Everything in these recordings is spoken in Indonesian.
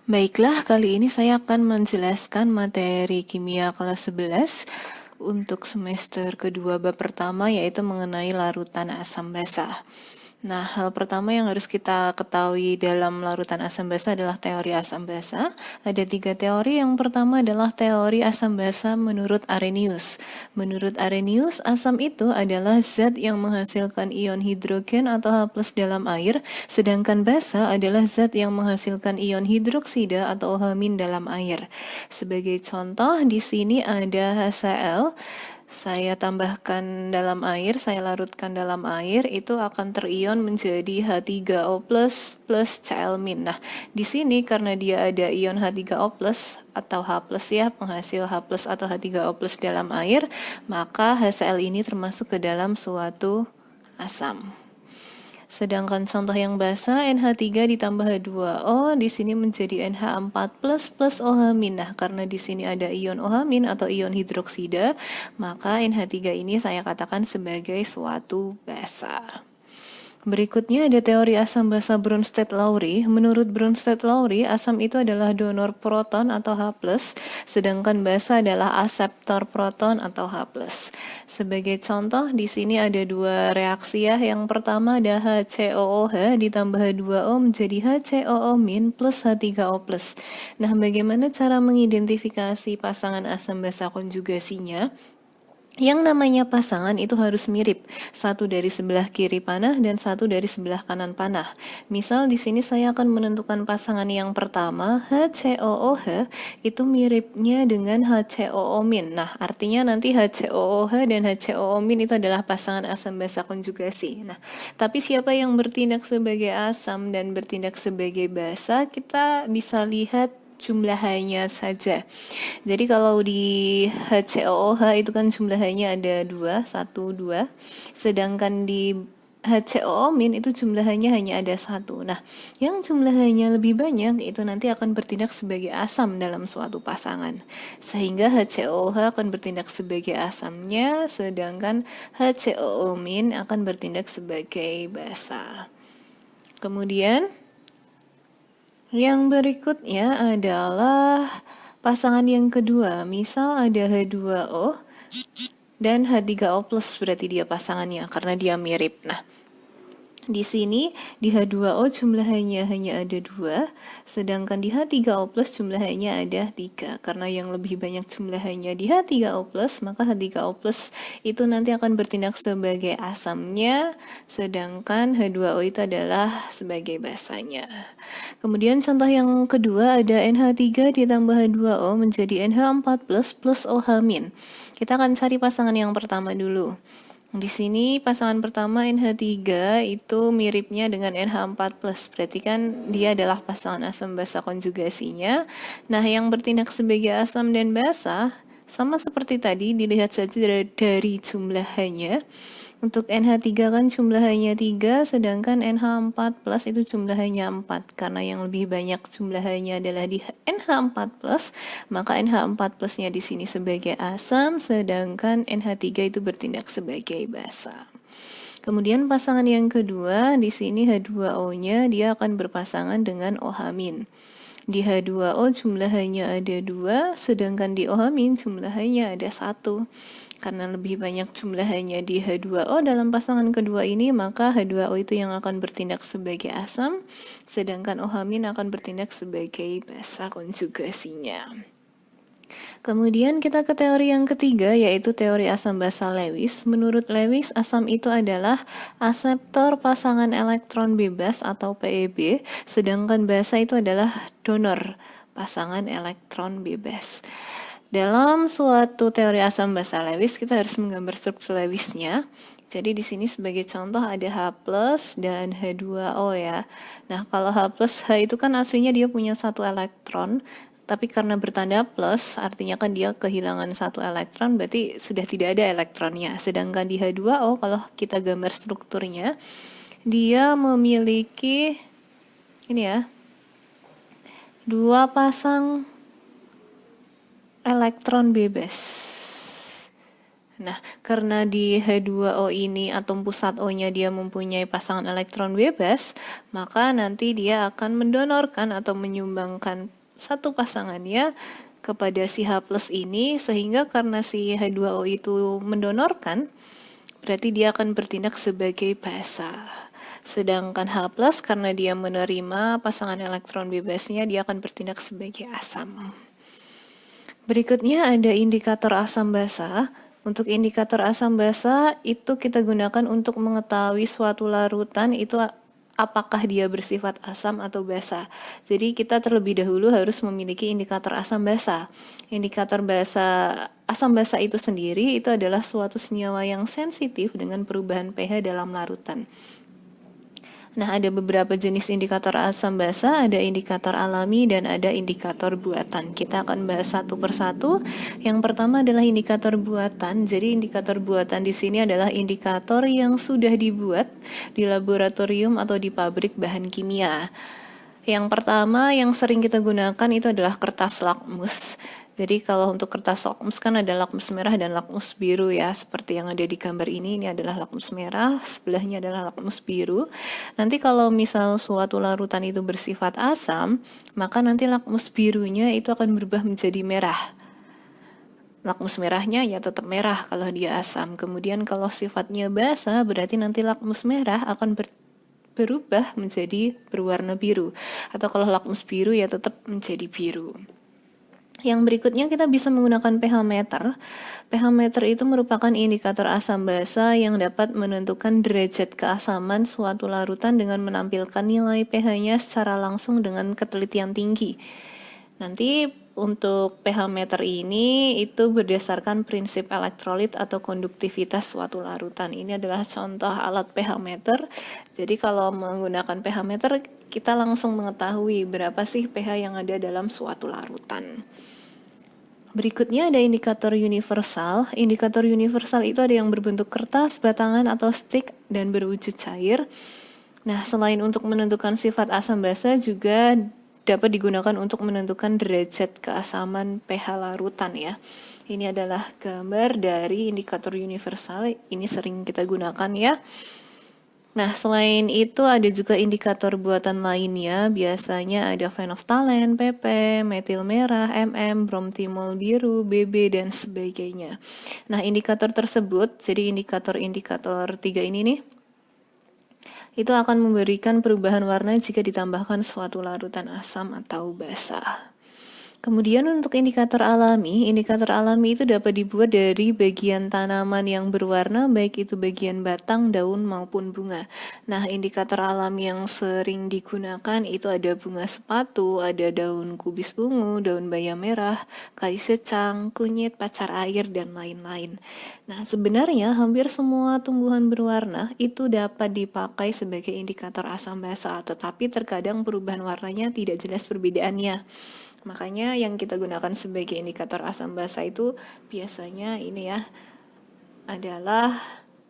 Baiklah, kali ini saya akan menjelaskan materi kimia kelas 11 untuk semester kedua bab pertama, yaitu mengenai larutan asam basa. Nah, hal pertama yang harus kita ketahui dalam larutan asam basa adalah teori asam basa. Ada 3 teori. Yang pertama adalah teori asam basa menurut Arrhenius. Menurut Arrhenius, asam itu adalah zat yang menghasilkan ion hidrogen atau H+ dalam air, sedangkan basa adalah zat yang menghasilkan ion hidroksida atau OH- dalam air. Sebagai contoh, di sini ada HCl. Saya tambahkan dalam air, saya larutkan dalam air, itu akan terion menjadi H3O+ plus Cl-. Nah, di sini karena dia ada ion H3O+ atau H+ ya, penghasil H+ atau H3O+ dalam air, maka HCl ini termasuk ke dalam suatu asam. Sedangkan contoh yang basa, NH3 ditambah H2O di sini menjadi NH4+ plus OH-. Nah, karena di sini ada ion OH- atau ion hidroksida, maka NH3 ini saya katakan sebagai suatu basa. Berikutnya ada teori asam basa Bronsted-Lowry. Menurut Bronsted-Lowry, asam itu adalah donor proton atau H+, sedangkan basa adalah aseptor proton atau H+. Sebagai contoh, di sini ada 2 reaksi ya. Yang pertama ada HCOOH ditambah H2O menjadi HCOO- plus H3O+. Nah, bagaimana cara mengidentifikasi pasangan asam basa konjugasinya? Yang namanya pasangan itu harus mirip, satu dari sebelah kiri panah dan satu dari sebelah kanan panah. Misal di sini saya akan menentukan pasangan yang pertama, HCOOH itu miripnya dengan HCOO-. Nah, artinya nanti HCOOH dan HCOO- itu adalah pasangan asam basa konjugasi. Nah, tapi siapa yang bertindak sebagai asam dan bertindak sebagai basa, kita bisa lihat jumlahannya saja. Jadi kalau di HCOOH itu kan jumlahannya ada 2, 1, 2. Sedangkan di HCOO- itu jumlahannya hanya ada 1. Nah, yang jumlahannya lebih banyak itu nanti akan bertindak sebagai asam dalam suatu pasangan. Sehingga HCOOH akan bertindak sebagai asamnya, sedangkan HCOO- akan bertindak sebagai basa. Kemudian yang berikutnya adalah pasangan yang kedua. Misal ada H2O dan H3O+, berarti dia pasangannya karena dia mirip. Nah, di sini di H2O jumlahnya hanya ada 2, sedangkan di H3O+ jumlahnya ada 3. Karena yang lebih banyak jumlahnya di H3O+, maka H3O+ itu nanti akan bertindak sebagai asamnya, sedangkan H2O itu adalah sebagai basanya. Kemudian contoh yang kedua ada NH3 ditambah H2O menjadi NH4+ plus OH-. Kita akan cari pasangan yang pertama dulu. Di sini pasangan pertama NH3 itu miripnya dengan NH4+, berarti kan dia adalah pasangan asam basa konjugasinya. Nah, yang bertindak sebagai asam dan basa sama seperti tadi, dilihat saja dari jumlahannya. Untuk NH3 kan jumlahannya 3, sedangkan NH4+ itu jumlahannya 4. Karena yang lebih banyak jumlahannya adalah di NH4+, maka NH4+-nya di sini sebagai asam, sedangkan NH3 itu bertindak sebagai basa. Kemudian pasangan yang kedua, di sini H2O-nya dia akan berpasangan dengan OH-. Di H2O jumlahannya ada 2, sedangkan di OH- jumlahannya ada 1. Karena lebih banyak jumlahannya di H2O dalam pasangan kedua ini, maka H2O itu yang akan bertindak sebagai asam, sedangkan OH- akan bertindak sebagai basa konjugasinya. Kemudian kita ke teori yang ketiga, yaitu teori asam basa Lewis. Menurut Lewis, asam itu adalah aseptor pasangan elektron bebas atau PEB, sedangkan basa itu adalah donor pasangan elektron bebas. Dalam suatu teori asam basa Lewis, kita harus menggambar struktur Lewisnya. Jadi di sini sebagai contoh ada H+ dan H2O ya. Nah, kalau H+, H itu kan aslinya dia punya 1 elektron, tapi karena bertanda plus, artinya kan dia kehilangan 1 elektron, berarti sudah tidak ada elektronnya. Sedangkan di H2O, kalau kita gambar strukturnya, dia memiliki ini ya, 2 pasang elektron bebas. Nah, karena di H2O ini atom pusat O-nya dia mempunyai pasangan elektron bebas, maka nanti dia akan mendonorkan atau menyumbangkan satu pasangannya kepada si H plus ini, sehingga karena si H2O itu mendonorkan, berarti dia akan bertindak sebagai basa. Sedangkan H plus karena dia menerima pasangan elektron bebasnya, dia akan bertindak sebagai asam. Berikutnya ada indikator asam basa. Untuk indikator asam basa itu kita gunakan untuk mengetahui suatu larutan itu apakah dia bersifat asam atau basa. Jadi kita terlebih dahulu harus memiliki indikator asam basa. Indikator asam basa itu sendiri itu adalah suatu senyawa yang sensitif dengan perubahan pH dalam larutan. Nah, ada beberapa jenis indikator asam basa, ada indikator alami dan ada indikator buatan. Kita akan bahas satu persatu. Yang pertama adalah indikator buatan. Jadi indikator buatan di sini adalah indikator yang sudah dibuat di laboratorium atau di pabrik bahan kimia. Yang pertama yang sering kita gunakan itu adalah kertas lakmus. Jadi kalau untuk kertas lakmus kan ada lakmus merah dan lakmus biru ya, seperti yang ada di gambar ini adalah lakmus merah, sebelahnya adalah lakmus biru. Nanti kalau misal suatu larutan itu bersifat asam, maka nanti lakmus birunya itu akan berubah menjadi merah. Lakmus merahnya ya tetap merah kalau dia asam. Kemudian kalau sifatnya basa, berarti nanti lakmus merah akan berubah menjadi berwarna biru. Atau kalau lakmus biru ya tetap menjadi biru. Yang berikutnya kita bisa menggunakan pH meter. pH meter itu merupakan indikator asam basa yang dapat menentukan derajat keasaman suatu larutan dengan menampilkan nilai pH-nya secara langsung dengan ketelitian tinggi. Nanti untuk pH meter ini itu berdasarkan prinsip elektrolit atau konduktivitas suatu larutan. Ini adalah contoh alat pH meter. Jadi kalau menggunakan pH meter kita langsung mengetahui berapa sih pH yang ada dalam suatu larutan. Berikutnya ada indikator universal. Indikator universal itu ada yang berbentuk kertas, batangan, atau stick dan berwujud cair. Nah, selain untuk menentukan sifat asam basa juga dapat digunakan untuk menentukan derajat keasaman pH larutan ya. Ini adalah gambar dari indikator universal. Ini sering kita gunakan ya. Nah, selain itu ada juga indikator buatan lainnya, biasanya ada phenolphthalein, PP, metil merah, bromtimol biru, BB, dan sebagainya. Nah, indikator tersebut, jadi indikator-indikator 3 ini nih, itu akan memberikan perubahan warna jika ditambahkan suatu larutan asam atau basa. Kemudian untuk indikator alami itu dapat dibuat dari bagian tanaman yang berwarna, baik itu bagian batang, daun, maupun bunga. Nah, indikator alami yang sering digunakan itu ada bunga sepatu, ada daun kubis ungu, daun bayam merah, kayu secang, kunyit, pacar air, dan lain-lain. Nah, sebenarnya hampir semua tumbuhan berwarna itu dapat dipakai sebagai indikator asam basa, tetapi terkadang perubahan warnanya tidak jelas perbedaannya. Makanya yang kita gunakan sebagai indikator asam basa itu biasanya ini ya, adalah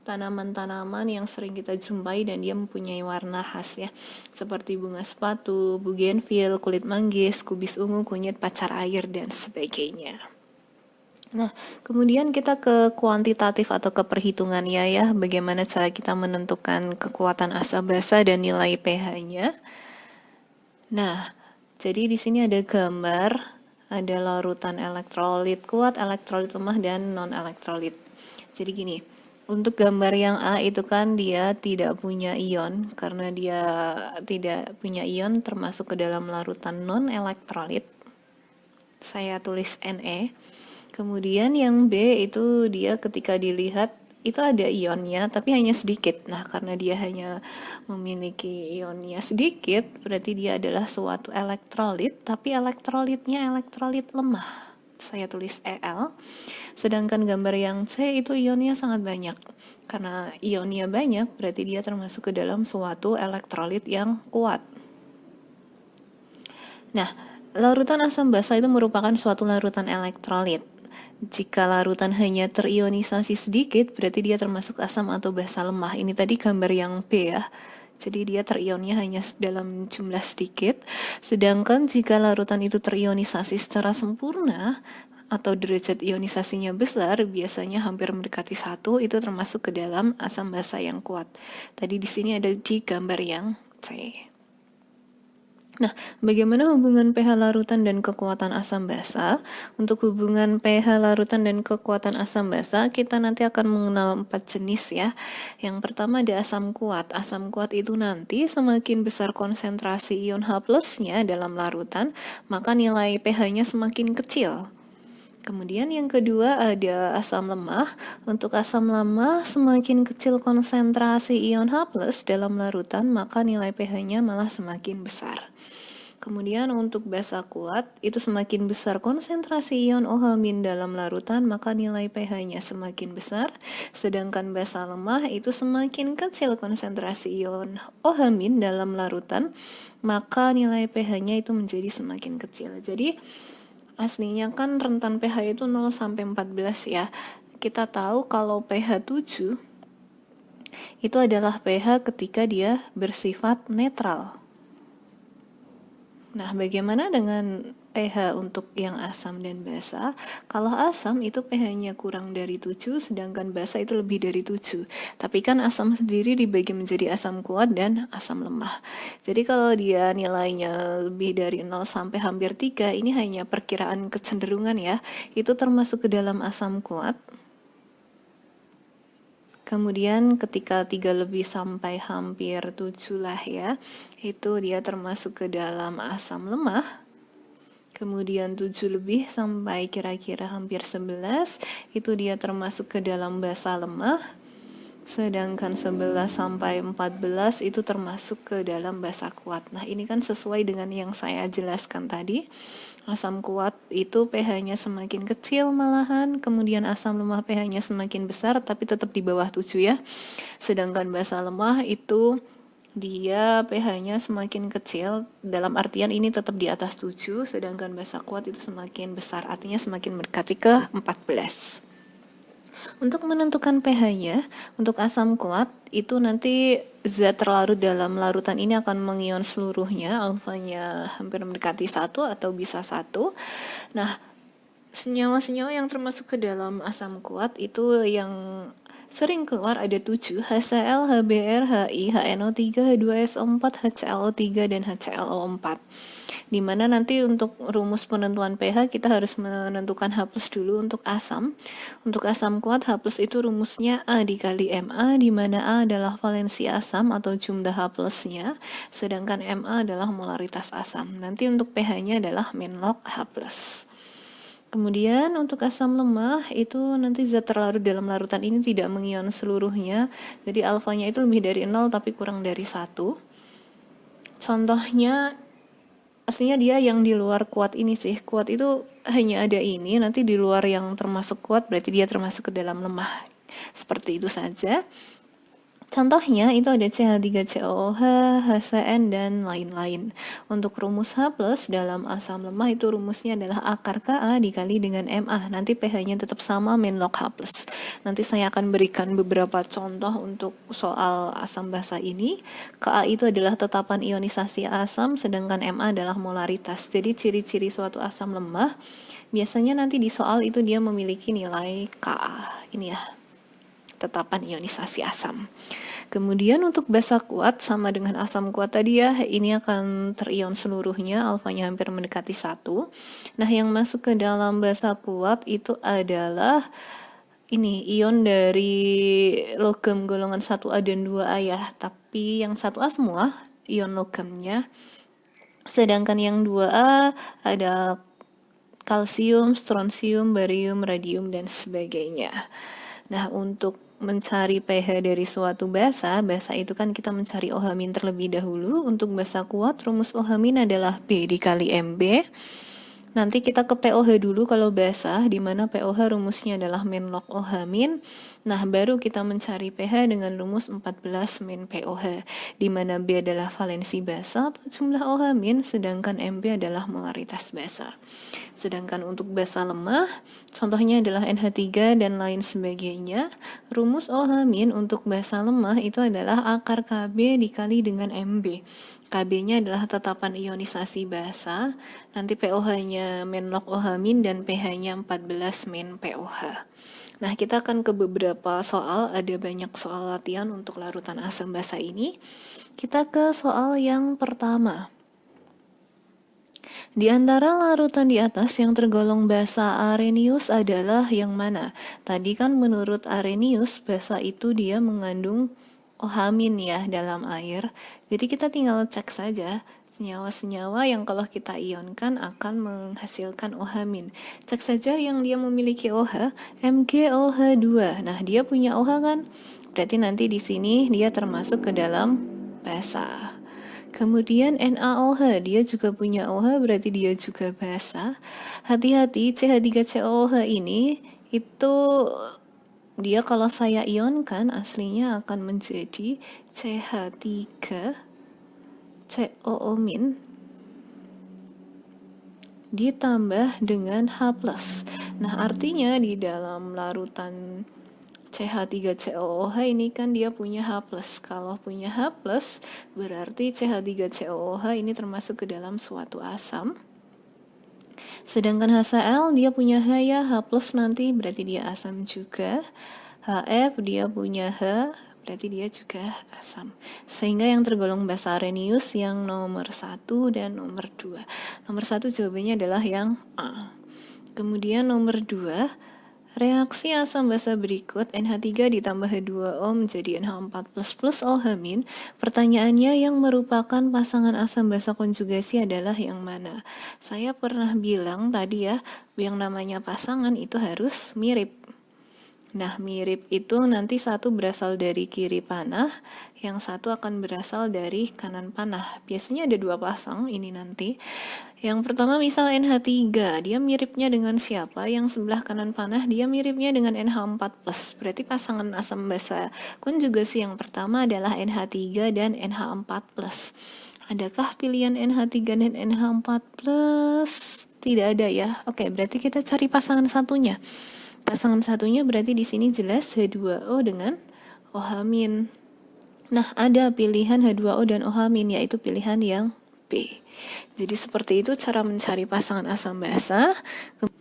tanaman-tanaman yang sering kita jumpai dan dia mempunyai warna khas ya, seperti bunga sepatu, bougainville, kulit manggis, kubis ungu, kunyit, pacar air, dan sebagainya. Nah, kemudian kita ke kuantitatif atau ke perhitungannya ya, bagaimana cara kita menentukan kekuatan asam basa dan nilai pH-nya. Nah, jadi di sini ada gambar, ada larutan elektrolit kuat, elektrolit lemah, dan non-elektrolit. Jadi gini, untuk gambar yang A itu kan dia tidak punya ion, karena dia tidak punya ion termasuk ke dalam larutan non-elektrolit. Saya tulis Ne. Kemudian yang B itu dia ketika dilihat itu ada ionnya tapi hanya sedikit. Nah, karena dia hanya memiliki ionnya sedikit, berarti dia adalah suatu elektrolit, tapi elektrolitnya elektrolit lemah. Saya tulis El. Sedangkan gambar yang C itu ionnya sangat banyak. Karena ionnya banyak, berarti dia termasuk ke dalam suatu elektrolit yang kuat. Nah, larutan asam basa itu merupakan suatu larutan elektrolit. Jika larutan hanya terionisasi sedikit, berarti dia termasuk asam atau basa lemah. Ini tadi gambar yang B ya. Jadi dia terionnya hanya dalam jumlah sedikit. Sedangkan jika larutan itu terionisasi secara sempurna, atau derajat ionisasinya besar, biasanya hampir mendekati 1, itu termasuk ke dalam asam basa yang kuat. Tadi di sini ada di gambar yang C. Nah, bagaimana hubungan pH larutan dan kekuatan asam basa? Untuk hubungan pH larutan dan kekuatan asam basa, kita nanti akan mengenal 4 jenis ya. Yang pertama ada asam kuat. Asam kuat itu nanti semakin besar konsentrasi ion H plusnya dalam larutan, maka nilai pH-nya semakin kecil. Kemudian yang kedua ada asam lemah. Untuk asam lemah, semakin kecil konsentrasi ion H+ dalam larutan, maka nilai pH-nya malah semakin besar. Kemudian untuk basa kuat, itu semakin besar konsentrasi ion OH- dalam larutan, maka nilai pH-nya semakin besar. Sedangkan basa lemah itu semakin kecil konsentrasi ion OH- dalam larutan, maka nilai pH-nya itu menjadi semakin kecil. Jadi aslinya kan rentan pH itu 0 sampai 14 ya. Kita tahu kalau pH 7 itu adalah pH ketika dia bersifat netral. Nah, bagaimana dengan pH untuk yang asam dan basa? Kalau asam itu pH-nya kurang dari 7, sedangkan basa itu lebih dari 7. Tapi kan asam sendiri dibagi menjadi asam kuat dan asam lemah. Jadi kalau dia nilainya lebih dari 0 sampai hampir 3, ini hanya perkiraan kecenderungan ya. Itu termasuk ke dalam asam kuat. Kemudian ketika 3 lebih sampai hampir 7 lah ya, itu dia termasuk ke dalam asam lemah. Kemudian 7 lebih sampai kira-kira hampir 11, itu dia termasuk ke dalam basa lemah. Sedangkan 11 sampai 14 itu termasuk ke dalam basa kuat. Nah, ini kan sesuai dengan yang saya jelaskan tadi. Asam kuat itu pH-nya semakin kecil malahan, kemudian asam lemah pH-nya semakin besar tapi tetap di bawah 7 ya. Sedangkan basa lemah itu dia pH-nya semakin kecil, dalam artian ini tetap di atas 7, sedangkan basa kuat itu semakin besar, artinya semakin mendekati ke 14. Untuk menentukan pH-nya, untuk asam kuat, itu nanti zat terlarut dalam larutan ini akan mengion seluruhnya, alfanya hampir mendekati 1 atau bisa 1. Nah, senyawa-senyawa yang termasuk ke dalam asam kuat itu yang sering keluar ada 7, HCl, HBr, HI, HNO3, H2SO4, HClO3, dan HClO4. Dimana nanti untuk rumus penentuan pH kita harus menentukan H+ dulu untuk asam. Untuk asam kuat H+ itu rumusnya A dikali Ma, di mana A adalah valensi asam atau jumlah H+-nya, sedangkan Ma adalah molaritas asam. Nanti untuk pH-nya adalah min log H+. Kemudian untuk asam lemah itu nanti zat terlarut dalam larutan ini tidak mengion seluruhnya, jadi alfanya itu lebih dari 0 tapi kurang dari 1. Contohnya aslinya dia yang di luar kuat ini sih. Kuat itu hanya ada ini, nanti di luar yang termasuk kuat berarti dia termasuk ke dalam lemah. Seperti itu saja. Contohnya itu ada CH3COOH, HCN, dan lain-lain. Untuk rumus H+ dalam asam lemah itu rumusnya adalah akar Ka dikali dengan Ma. Nanti pH-nya tetap sama min log H+. Nanti saya akan berikan beberapa contoh untuk soal asam basa ini. Ka itu adalah tetapan ionisasi asam, sedangkan Ma adalah molaritas. Jadi ciri-ciri suatu asam lemah, biasanya nanti di soal itu dia memiliki nilai Ka. Ini ya, tetapan ionisasi asam. Kemudian untuk basa kuat sama dengan asam kuat tadi ya, ini akan terion seluruhnya, alfanya hampir mendekati 1. Nah, yang masuk ke dalam basa kuat itu adalah ini ion dari logam golongan 1A dan 2A ya, tapi yang 1A semua ion logamnya. Sedangkan yang 2A ada kalsium, strontium, barium, radium, dan sebagainya. Nah, untuk mencari pH dari suatu basa itu kan kita mencari OH- terlebih dahulu. Untuk basa kuat, rumus OH- adalah B dikali MB. Nanti kita ke POH dulu kalau basa, di mana POH rumusnya adalah min log OH-. Nah, baru kita mencari pH dengan rumus 14 min POH, di mana B adalah valensi basa atau jumlah OH-, sedangkan MB adalah molaritas basa. Sedangkan untuk basa lemah, contohnya adalah NH3 dan lain sebagainya. Rumus OH- untuk basa lemah itu adalah akar KB dikali dengan MB. Kb-nya adalah tetapan ionisasi basa, nanti pOH-nya menlog OH min dan pH-nya 14 min pOH. Nah, kita akan ke beberapa soal, ada banyak soal latihan untuk larutan asam basa ini. Kita ke soal yang pertama. Di antara larutan di atas yang tergolong basa Arrhenius adalah yang mana? Tadi kan menurut Arrhenius, basa itu dia mengandung OH- ya dalam air. Jadi kita tinggal cek saja senyawa-senyawa yang kalau kita ionkan akan menghasilkan OH-. Cek saja yang dia memiliki OH, MgOH2. Nah, dia punya OH kan? Berarti nanti di sini dia termasuk ke dalam basa. Kemudian NaOH, dia juga punya OH, berarti dia juga basa. Hati-hati, CH3COOH ini itu dia kalau saya ionkan aslinya akan menjadi CH3COO- ditambah dengan H+. Nah, artinya di dalam larutan CH3COOH ini kan dia punya H+. Kalau punya H+, berarti CH3COOH ini termasuk ke dalam suatu asam. Sedangkan HCl dia punya H ya, H+ nanti berarti dia asam juga. HF dia punya H, berarti dia juga asam. Sehingga yang tergolong basa Arrhenius yang nomor 1 dan nomor 2. Nomor 1 jawabannya adalah yang A. Kemudian nomor 2, reaksi asam basa berikut NH3 ditambah H2O menjadi NH4+ plus OH-. Pertanyaannya yang merupakan pasangan asam basa konjugasi adalah yang mana? Saya pernah bilang tadi ya, yang namanya pasangan itu harus mirip. Nah, mirip itu nanti satu berasal dari kiri panah, yang satu akan berasal dari kanan panah. Biasanya ada dua pasang ini nanti. Yang pertama misal NH3, dia miripnya dengan siapa? Yang sebelah kanan panah dia miripnya dengan NH4+. Berarti pasangan asam basa konjugasi yang pertama adalah NH3 dan NH4+. Adakah pilihan NH3 dan NH4+? Tidak ada ya. Oke, berarti kita cari pasangan satunya. Pasangan satunya berarti di sini jelas H2O dengan OH-. Nah, ada pilihan H2O dan OH- yaitu pilihan yang B. Jadi seperti itu cara mencari pasangan asam basa.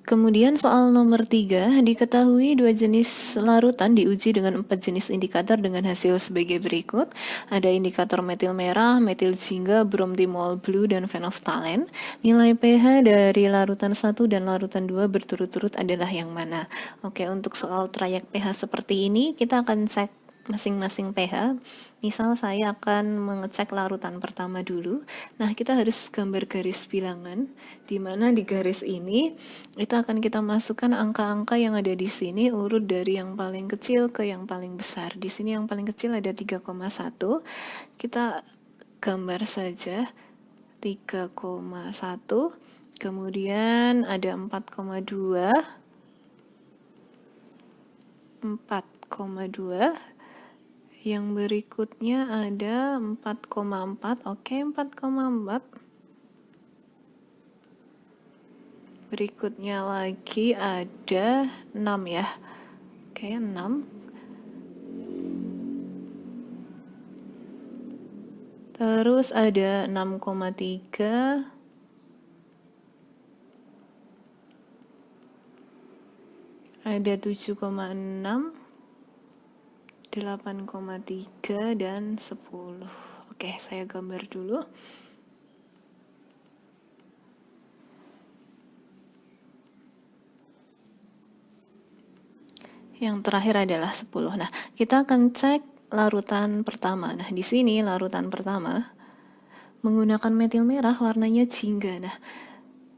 Kemudian soal nomor 3, diketahui 2 jenis larutan diuji dengan 4 jenis indikator dengan hasil sebagai berikut. Ada indikator metil merah, metil jingga, bromthymol blue, dan phenolphthalein. Nilai pH dari larutan 1 dan larutan 2 berturut-turut adalah yang mana? Oke, untuk soal trayek pH seperti ini, kita akan cek masing-masing pH. Misal saya akan mengecek larutan pertama dulu. Nah, kita harus gambar garis bilangan, di mana di garis ini itu akan kita masukkan angka-angka yang ada di sini urut dari yang paling kecil ke yang paling besar. Di sini yang paling kecil ada 3,1. Kita gambar saja 3,1. Kemudian ada 4,2. 4,2. Yang berikutnya ada 4,4. Oke, 4,4. Berikutnya lagi ada 6 ya. Oke, 6. Terus ada 6,3. Ada 7,6. 8,3 dan 10. Oke, saya gambar dulu. Yang terakhir adalah 10. Nah, kita akan cek larutan pertama. Nah, di sini larutan pertama menggunakan metil merah warnanya jingga. Nah,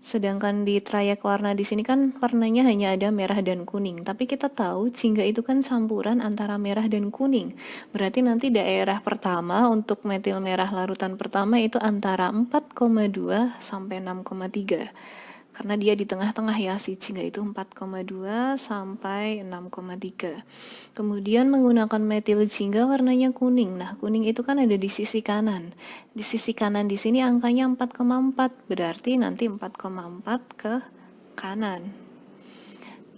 sedangkan di trayek warna di sini kan warnanya hanya ada merah dan kuning. Tapi kita tahu jingga itu kan campuran antara merah dan kuning. Berarti nanti daerah pertama untuk metil merah larutan pertama itu antara 4,2 sampai 6,3. Karena dia di tengah-tengah ya, si jingga itu 4,2 sampai 6,3. Kemudian menggunakan metil jingga warnanya kuning. Nah, kuning itu kan ada di sisi kanan. Di sisi kanan di sini angkanya 4,4, berarti nanti 4,4 ke kanan.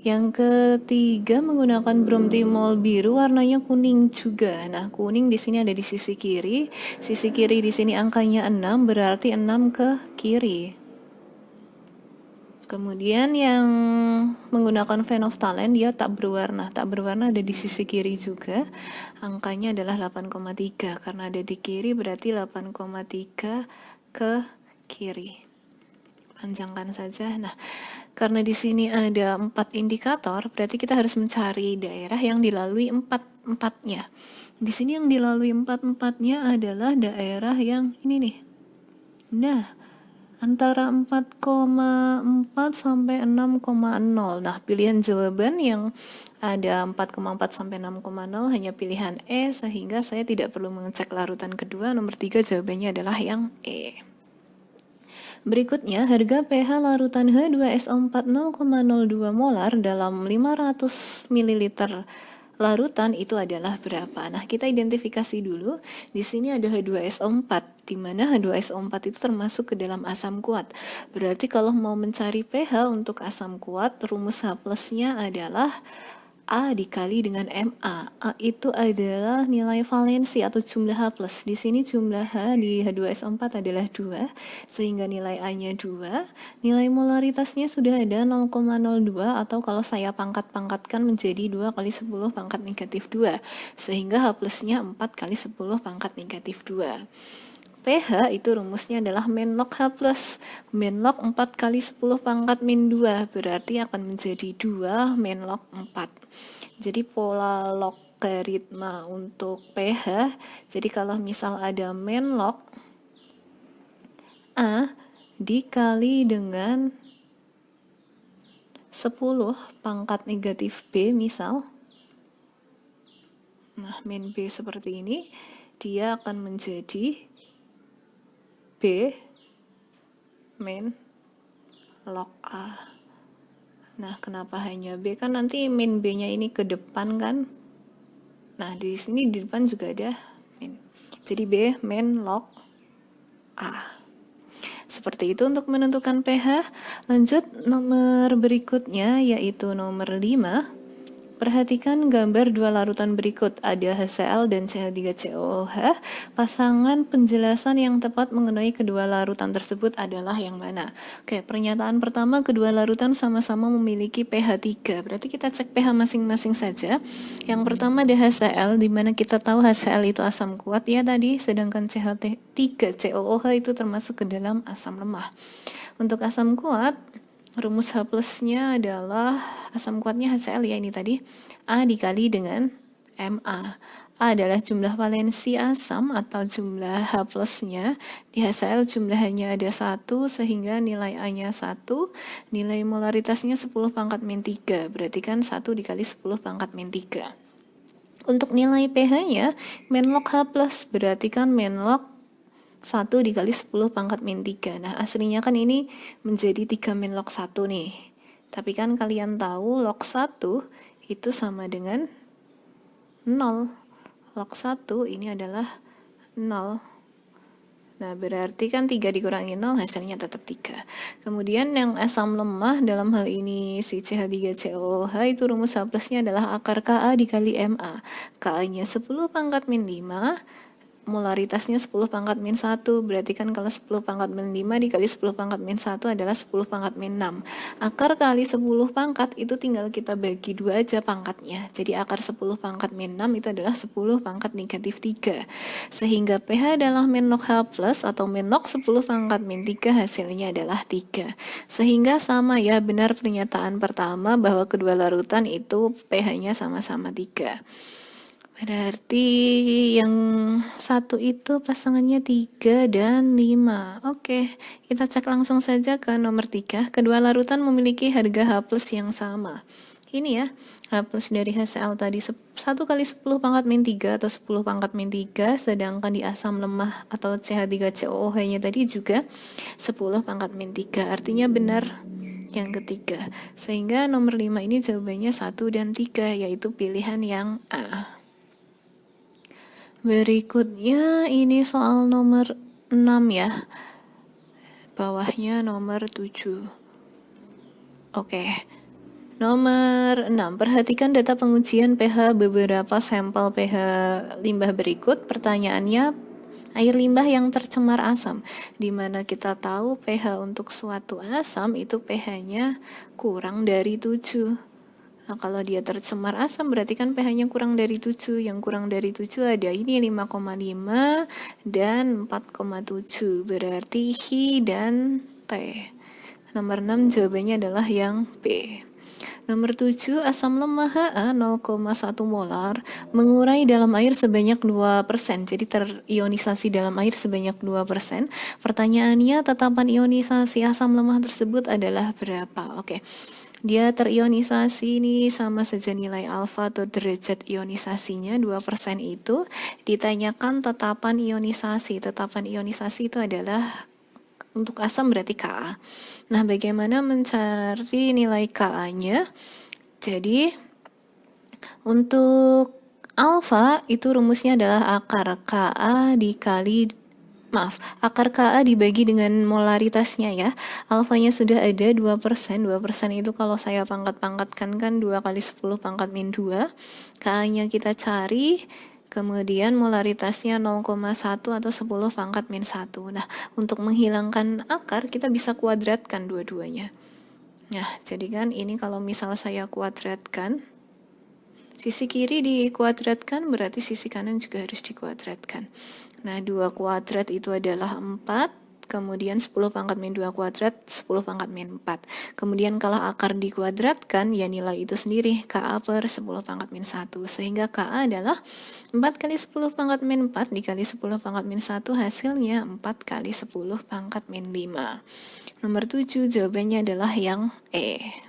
Yang ketiga menggunakan bromtimol biru, warnanya kuning juga. Nah, kuning di sini ada di sisi kiri. Sisi kiri di sini angkanya 6, berarti 6 ke kiri. Kemudian yang menggunakan phenolphthalein dia tak berwarna. Tak berwarna ada di sisi kiri juga. Angkanya adalah 8,3. Karena ada di kiri berarti 8,3 ke kiri. Panjangkan saja. Nah, karena di sini ada 4 indikator, berarti kita harus mencari daerah yang dilalui 4-4-nya. Di sini yang dilalui 4-4-nya adalah daerah yang ini nih. Nah, antara 4,4 sampai 6,0. Nah, pilihan jawaban yang ada 4,4 sampai 6,0 hanya pilihan E, sehingga saya tidak perlu mengecek larutan kedua. Nomor 3 jawabannya adalah yang E. Berikutnya, harga pH larutan H2SO4 0,02 molar dalam 500 ml larutan itu adalah berapa? Nah, kita identifikasi dulu. Di sini ada H2SO4, di mana H2SO4 itu termasuk ke dalam asam kuat. Berarti kalau mau mencari pH untuk asam kuat, rumus H plusnya adalah A dikali dengan MA. A itu adalah nilai valensi atau jumlah H+. Di sini jumlah H di H2SO4 adalah 2, sehingga nilai A-nya 2. Nilai molaritasnya sudah ada 0,02, atau kalau saya pangkat-pangkatkan menjadi 2 kali 10 pangkat negatif 2, sehingga H+-nya 4 kali 10 pangkat negatif 2. pH itu rumusnya adalah min log H+. Min log 4 kali 10 pangkat min 2, berarti akan menjadi 2 min log 4. Jadi pola logaritma untuk pH, jadi kalau misal ada min log A dikali dengan 10 pangkat negatif B misal, nah min B seperti ini, dia akan menjadi B min log A. Nah, kenapa hanya B? Kan nanti min B-nya ini ke depan kan? Nah, di sini di depan juga ada min. Jadi B min log A. Seperti itu untuk menentukan pH. Lanjut nomor berikutnya yaitu nomor 5. Perhatikan gambar dua larutan berikut, ada HCl dan CH3COOH. Pasangan penjelasan yang tepat mengenai kedua larutan tersebut adalah yang mana? Oke, pernyataan pertama, kedua larutan sama-sama memiliki pH 3. Berarti kita cek pH masing-masing saja. Yang pertama ada HCl, di mana kita tahu HCl itu asam kuat ya tadi, sedangkan CH3COOH itu termasuk ke dalam asam lemah. Untuk asam kuat, rumus H plusnya adalah asam kuatnya HCl ya ini tadi, A dikali dengan Ma. A adalah jumlah valensi asam atau jumlah H plusnya. Di HCl jumlahnya ada 1 sehingga nilai A-nya 1, nilai molaritasnya 10 pangkat min 3. Berarti kan 1 dikali 10 pangkat min 3. Untuk nilai pH-nya min log H plus, berarti kan min log 1 dikali 10 pangkat min 3. Nah, aslinya kan ini menjadi 3 min log 1 nih. Tapi kan kalian tahu log 1 itu sama dengan 0. Log 1 ini adalah 0. Nah, berarti kan 3 dikurangi 0 hasilnya tetap 3. Kemudian yang asam lemah dalam hal ini si CH3COOH itu rumus H plusnya adalah akar Ka dikali Ma. Ka-nya 10 pangkat min 5, molaritasnya 10 pangkat min 1, berarti kan kalau 10 pangkat min 5 dikali 10 pangkat min 1 adalah 10 pangkat min 6. Akar kali 10 pangkat itu tinggal kita bagi 2 aja pangkatnya. Jadi akar 10 pangkat min 6 itu adalah 10 pangkat negatif 3. Sehingga pH adalah min log H plus atau min log 10 pangkat min 3, hasilnya adalah 3. Sehingga sama ya, benar pernyataan pertama bahwa kedua larutan itu pH-nya sama-sama 3. Berarti yang satu itu pasangannya 3 dan 5. Oke, kita cek langsung saja ke nomor 3. Kedua larutan memiliki harga H plus yang sama. Ini ya, H plus dari HCl tadi 1 kali 10 pangkat min 3 atau 10 pangkat min 3, sedangkan di asam lemah atau CH3COOH-nya tadi juga 10 pangkat min 3. Artinya benar yang ketiga. Sehingga nomor 5 ini jawabannya 1 dan 3, yaitu pilihan yang A. Berikutnya ini soal nomor 6 ya. Bawahnya nomor 7. Oke. Nomor 6, perhatikan data pengujian pH beberapa sampel pH limbah berikut. Pertanyaannya, air limbah yang tercemar asam, di mana kita tahu pH untuk suatu asam itu pH-nya kurang dari 7. Nah, kalau dia tercemar asam berarti kan pH-nya kurang dari 7. Yang kurang dari 7 ada ini 5,5 dan 4,7. Berarti Hi dan T. Nomor 6 jawabannya adalah yang B. Nomor 7, asam lemah Ha 0,1 molar mengurai dalam air sebanyak 2%. Jadi terionisasi dalam air sebanyak 2%. Pertanyaannya, tetapan ionisasi asam lemah tersebut adalah berapa? Oke. Dia terionisasi ini sama saja nilai alfa atau derajat ionisasinya 2% itu. Ditanyakan tetapan ionisasi. Tetapan ionisasi itu adalah untuk asam berarti Ka. Nah, bagaimana mencari nilai Ka-nya? Jadi, untuk alfa itu rumusnya adalah akar Ka akar Ka dibagi dengan molaritasnya ya. Alfanya sudah ada 2%. 2% itu kalau saya pangkat-pangkatkan kan 2 kali 10 pangkat min 2. Ka-nya kita cari. Kemudian molaritasnya 0,1 atau 10 pangkat min 1. Nah, untuk menghilangkan akar, kita bisa kuadratkan dua-duanya. Nah, jadi kan ini kalau misal saya kuadratkan, sisi kiri dikuadratkan, berarti sisi kanan juga harus dikuadratkan. Nah, 2 kuadrat itu adalah 4. Kemudian 10 pangkat min 2 kuadrat, 10 pangkat min 4. Kemudian kalau akar dikuadratkan, ya nilai itu sendiri, Ka per 10 pangkat min 1. Sehingga Ka adalah 4 kali 10 pangkat min 4 dikali 10 pangkat min 1, hasilnya 4 kali 10 pangkat min 5. Nomor 7, jawabannya adalah yang E.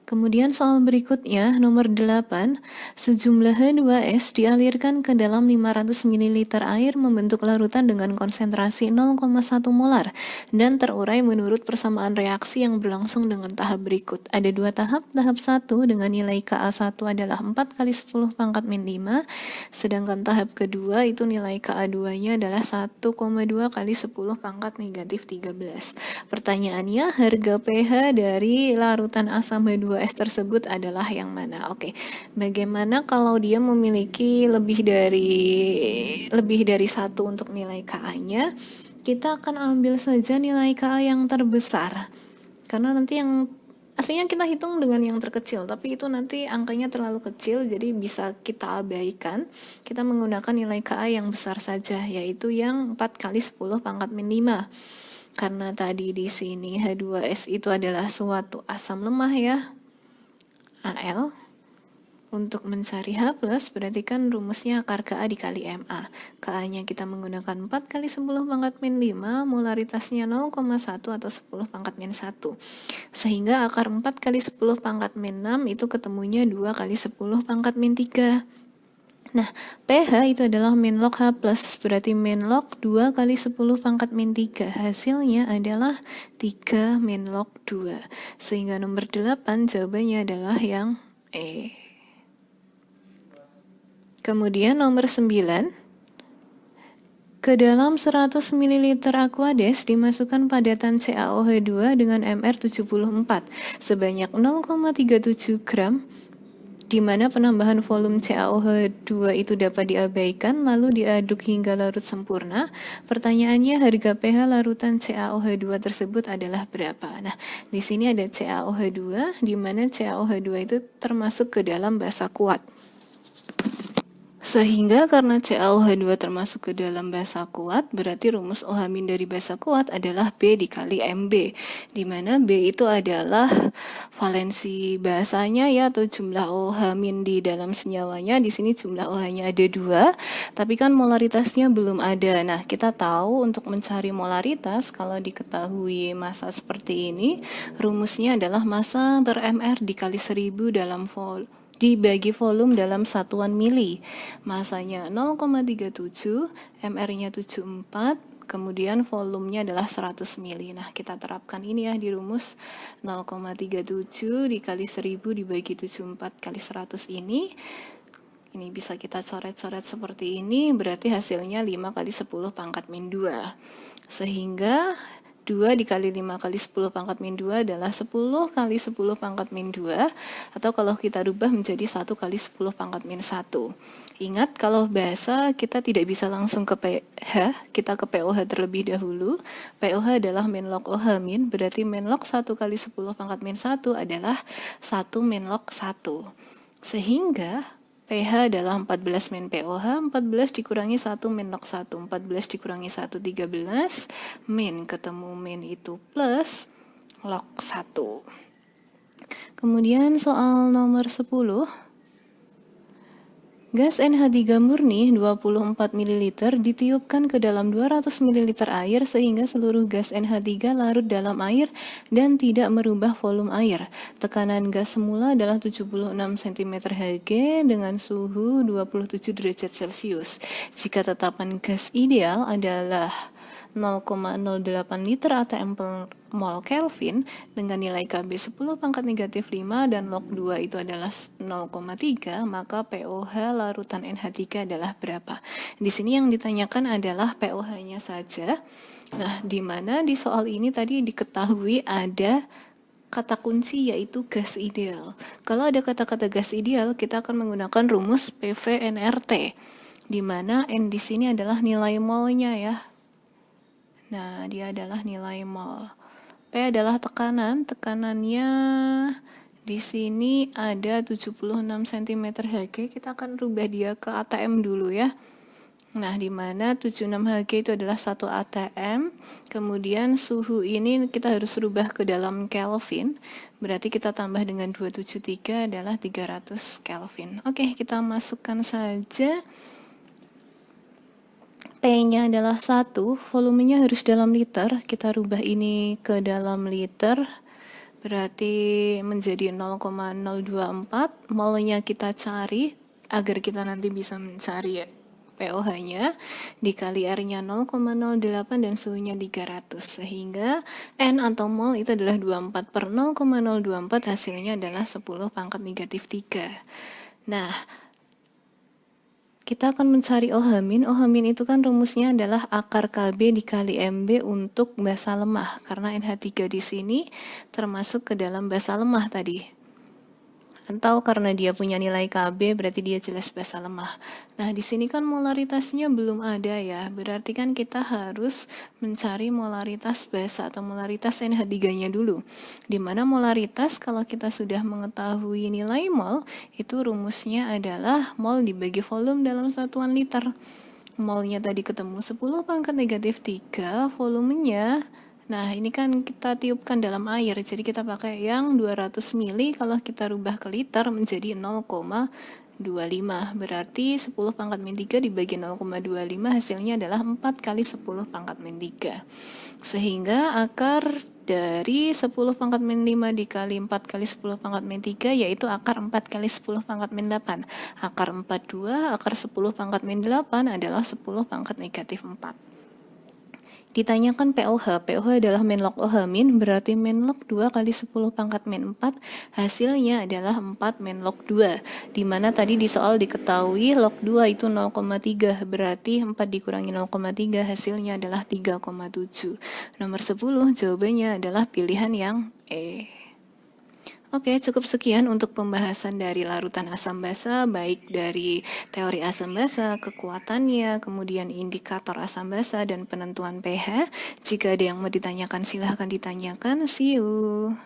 Kemudian soal berikutnya, nomor 8, sejumlah H2S dialirkan ke dalam 500 ml air membentuk larutan dengan konsentrasi 0,1 molar dan terurai menurut persamaan reaksi yang berlangsung dengan tahap berikut. Ada 2 tahap. Tahap 1 dengan nilai Ka1 adalah 4 kali 10 pangkat min 5, sedangkan tahap kedua itu nilai Ka2-nya adalah 1,2 kali 10 pangkat negatif 13. Pertanyaannya, harga pH dari larutan asam H2S tersebut adalah yang mana? Oke, bagaimana kalau dia memiliki lebih dari 1 untuk nilai Ka-nya? Kita akan ambil saja nilai Ka yang terbesar. Karena nanti yang aslinya kita hitung dengan yang terkecil, tapi itu nanti angkanya terlalu kecil, jadi bisa kita abaikan. Kita menggunakan nilai Ka yang besar saja, yaitu yang 4 kali 10 pangkat min 5. Karena tadi di sini H2S itu adalah suatu asam lemah ya, Al. Untuk mencari H+, berarti kan rumusnya akar Ka dikali Ma. Ka-nya kita menggunakan 4 kali 10 pangkat min 5, molaritasnya 0,1 atau 10 pangkat min 1. Sehingga akar 4 kali 10 pangkat min 6 itu ketemunya 2 kali 10 pangkat min 3. Nah, pH itu adalah min log H+, berarti min log 2 kali 10 pangkat min 3. Hasilnya adalah 3 min log 2. Sehingga nomor 8 jawabannya adalah yang E. Kemudian nomor 9, ke dalam 100 ml Aquades dimasukkan padatan CaOH2 dengan MR74 sebanyak 0,37 gram, di mana penambahan volume CaOH2 itu dapat diabaikan lalu diaduk hingga larut sempurna. Pertanyaannya, harga pH larutan CaOH2 tersebut adalah berapa? Nah, di sini ada CaOH2, di mana CaOH2 itu termasuk ke dalam basa kuat. Sehingga karena CaOH2 termasuk ke dalam basa kuat, berarti rumus OH- dari basa kuat adalah B dikali MB, di mana B itu adalah valensi basanya ya, atau jumlah OH- di dalam senyawanya. Di sini jumlah OH-nya ada 2, tapi kan molaritasnya belum ada. Nah, kita tahu untuk mencari molaritas, kalau diketahui massa seperti ini, rumusnya adalah massa per MR dikali 1000 dalam dibagi volume dalam satuan mili. Masanya 0,37, MR-nya 74, kemudian volumenya adalah 100 mili. Nah, kita terapkan ini ya di rumus 0,37 dikali 1000 dibagi 74 kali 100 ini. Ini bisa kita coret-coret seperti ini, berarti hasilnya 5 kali 10 pangkat min 2. Sehingga 2 dikali 5 kali 10 pangkat min 2 adalah 10 kali 10 pangkat min 2, atau kalau kita rubah menjadi 1 kali 10 pangkat min 1. Ingat, kalau bahasa kita tidak bisa langsung ke PH, kita ke POH terlebih dahulu. POH adalah min log OH min, berarti min log 1 kali 10 pangkat min 1 adalah 1 min log 1. Sehingga PH adalah 14 min POH, 14 dikurangi 1 min log 1, 14 dikurangi 1, 13, min ketemu min itu plus log 1. Kemudian soal nomor 10, gas NH3 murni 24 ml ditiupkan ke dalam 200 ml air sehingga seluruh gas NH3 larut dalam air dan tidak merubah volume air. Tekanan gas semula adalah 76 cm Hg dengan suhu 27 derajat Celcius. Jika tetapan gas ideal adalah 0,08 liter atm per mol Kelvin dengan nilai Kb 10 pangkat negatif 5 dan log 2 itu adalah 0,3, maka POH larutan NH3 adalah berapa? Di sini yang ditanyakan adalah POH-nya saja. Nah, di mana di soal ini tadi diketahui ada kata kunci yaitu gas ideal. Kalau ada kata-kata gas ideal, kita akan menggunakan rumus PV-nRT, di mana N di sini adalah nilai molnya ya. Nah, dia adalah nilai mol. P adalah tekanan. Tekanannya di sini ada 76 cm Hg. Kita akan rubah dia ke ATM dulu ya. Nah, di mana 76 Hg itu adalah 1 ATM. Kemudian suhu ini kita harus rubah ke dalam Kelvin. Berarti kita tambah dengan 273 adalah 300 Kelvin. Oke, kita masukkan saja. P-nya adalah 1, volumenya harus dalam liter, kita rubah ini ke dalam liter, berarti menjadi 0,024, molnya kita cari, agar kita nanti bisa mencari POH-nya, dikali R-nya 0,08 dan suhunya 300, sehingga N atau mol itu adalah 24 per 0,024, hasilnya adalah 10 pangkat negatif 3. Nah, kita akan mencari OH min. OH min itu kan rumusnya adalah akar Kb dikali Mb untuk basa lemah. Karena NH3 di sini termasuk ke dalam basa lemah tadi. Atau karena dia punya nilai Kb berarti dia jelas basa lemah. Nah, di sini kan molaritasnya belum ada ya. Berarti kan kita harus mencari molaritas basa atau molaritas NH3-nya dulu. Di mana molaritas kalau kita sudah mengetahui nilai mol, itu rumusnya adalah mol dibagi volume dalam satuan liter. Molnya tadi ketemu 10 pangkat negatif 3, volumenya nah, ini kan kita tiupkan dalam air, jadi kita pakai yang 200 ml, kalau kita rubah ke liter menjadi 0,25, berarti 10 pangkat min 3 dibagi 0,25 hasilnya adalah 4 kali 10 pangkat min 3. Sehingga akar dari 10 pangkat min 5 dikali 4 kali 10 pangkat min 3 yaitu akar 4 kali 10 pangkat min 8. Akar 42, akar 10 pangkat min 8 adalah 10 pangkat negatif 4. Ditanyakan POH, POH adalah min log OH min, berarti min log 2 kali 10 pangkat min 4, hasilnya adalah 4 min log 2, dimana tadi di soal diketahui log 2 itu 0,3, berarti 4 dikurangi 0,3, hasilnya adalah 3,7. Nomor 10, jawabannya adalah pilihan yang E. Oke, cukup sekian untuk pembahasan dari larutan asam basa, baik dari teori asam basa, kekuatannya, kemudian indikator asam basa, dan penentuan pH. Jika ada yang mau ditanyakan, silahkan ditanyakan. See you!